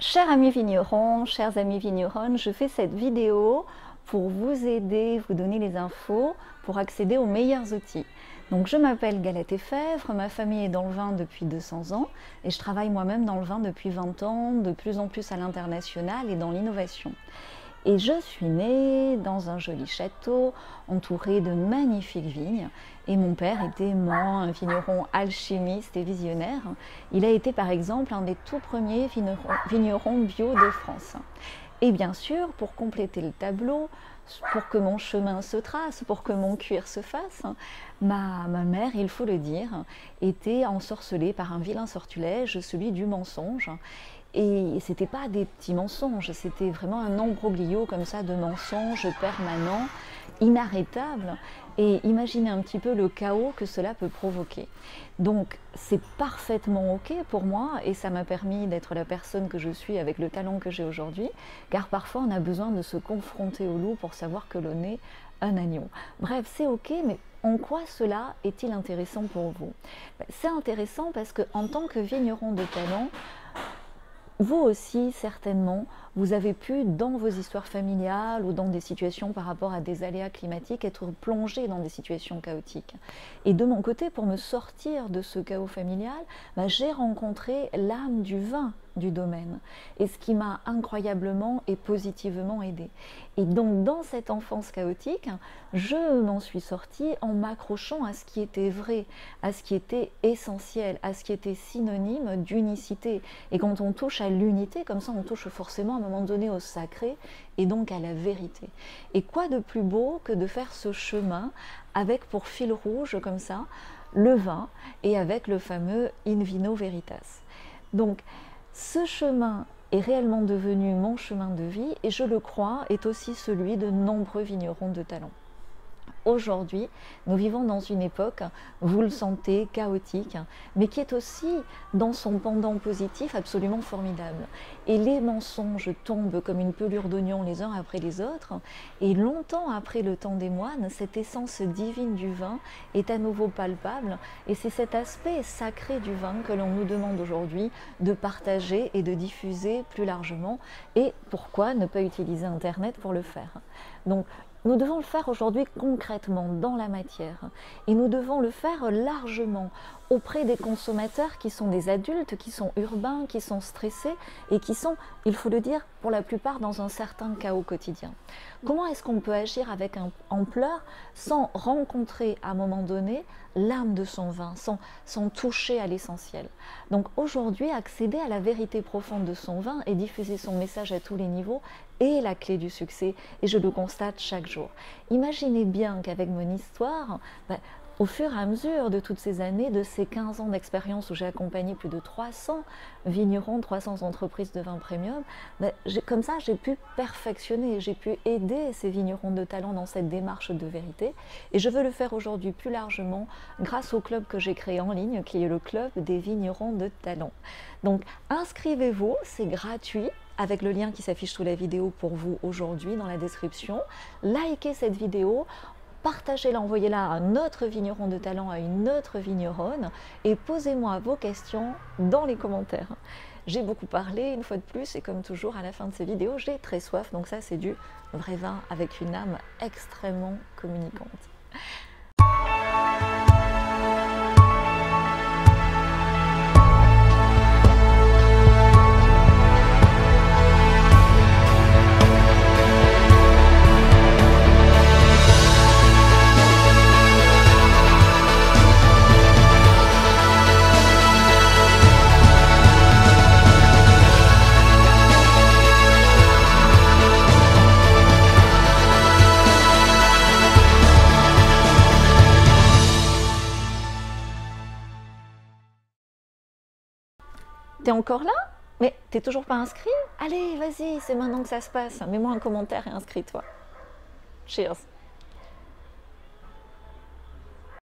Chers amis vignerons, chères amies vigneronnes, je fais cette vidéo pour vous aider, vous donner les infos pour accéder aux meilleurs outils. Donc je m'appelle Galathe Fèvre, ma famille est dans le vin depuis 200 ans et je travaille moi-même dans le vin depuis 20 ans, de plus en plus à l'international et dans l'innovation. Et je suis née dans un joli château entouré de magnifiques vignes. Et mon père était un vigneron alchimiste et visionnaire. Il a été par exemple un des tout premiers vignerons bio de France. Et bien sûr, pour compléter le tableau, pour que mon chemin se trace, pour que mon cuir se fasse, ma mère, il faut le dire, était ensorcelée par un vilain sortilège, celui du mensonge. Et c'était pas des petits mensonges, c'était vraiment un imbroglio comme ça de mensonges permanents, inarrêtables. Et imaginez un petit peu le chaos que cela peut provoquer. Donc c'est parfaitement ok pour moi et ça m'a permis d'être la personne que je suis avec le talent que j'ai aujourd'hui, car parfois on a besoin de se confronter au loup pour savoir que l'on est un agneau. Bref, c'est ok, mais en quoi cela est-il intéressant pour vous? C'est intéressant parce qu'en tant que vigneron de talent, vous aussi, certainement, vous avez pu, dans vos histoires familiales ou dans des situations par rapport à des aléas climatiques, être plongé dans des situations chaotiques. Et de mon côté, pour me sortir de ce chaos familial, j'ai rencontré l'âme du vin du domaine, et ce qui m'a incroyablement et positivement aidé. Et donc, dans cette enfance chaotique, je m'en suis sortie en m'accrochant à ce qui était vrai, à ce qui était essentiel, à ce qui était synonyme d'unicité. Et quand on touche à l'unité, comme ça, on touche forcément à un moment donné au sacré et donc à la vérité. Et quoi de plus beau que de faire ce chemin avec pour fil rouge comme ça le vin et avec le fameux in vino veritas. Donc ce chemin est réellement devenu mon chemin de vie et je le crois est aussi celui de nombreux vignerons de talent. Aujourd'hui, nous vivons dans une époque, vous le sentez, chaotique, mais qui est aussi, dans son pendant positif, absolument formidable. Et les mensonges tombent comme une pelure d'oignon les uns après les autres, et longtemps après le temps des moines, cette essence divine du vin est à nouveau palpable, et c'est cet aspect sacré du vin que l'on nous demande aujourd'hui de partager et de diffuser plus largement, et pourquoi ne pas utiliser Internet pour le faire? Donc, nous devons le faire aujourd'hui concrètement, dans la matière. Et nous devons le faire largement auprès des consommateurs qui sont des adultes, qui sont urbains, qui sont stressés et qui sont, il faut le dire, pour la plupart dans un certain chaos quotidien. Comment est-ce qu'on peut agir avec ampleur sans rencontrer à un moment donné l'âme de son vin, sans toucher à l'essentiel? Donc aujourd'hui, accéder à la vérité profonde de son vin et diffuser son message à tous les niveaux est la clé du succès et je le constate chaque jour. Imaginez bien qu'avec mon histoire, au fur et à mesure de toutes ces années, de ces 15 ans d'expérience où j'ai accompagné plus de 300 vignerons, 300 entreprises de vin premium, comme ça j'ai pu perfectionner, j'ai pu aider ces vignerons de talent dans cette démarche de vérité. Et je veux le faire aujourd'hui plus largement grâce au club que j'ai créé en ligne, qui est le club des vignerons de talent. Donc inscrivez-vous, c'est gratuit, avec le lien qui s'affiche sous la vidéo pour vous aujourd'hui dans la description. Likez cette vidéo, partagez-la, envoyez-la à un autre vigneron de talent, à une autre vigneronne et posez-moi vos questions dans les commentaires. J'ai beaucoup parlé une fois de plus et comme toujours à la fin de ces vidéos, j'ai très soif, donc ça c'est du vrai vin avec une âme extrêmement communicante. T'es encore là? Mais t'es toujours pas inscrit? Allez, vas-y, c'est maintenant que ça se passe. Mets-moi un commentaire et inscris-toi. Cheers!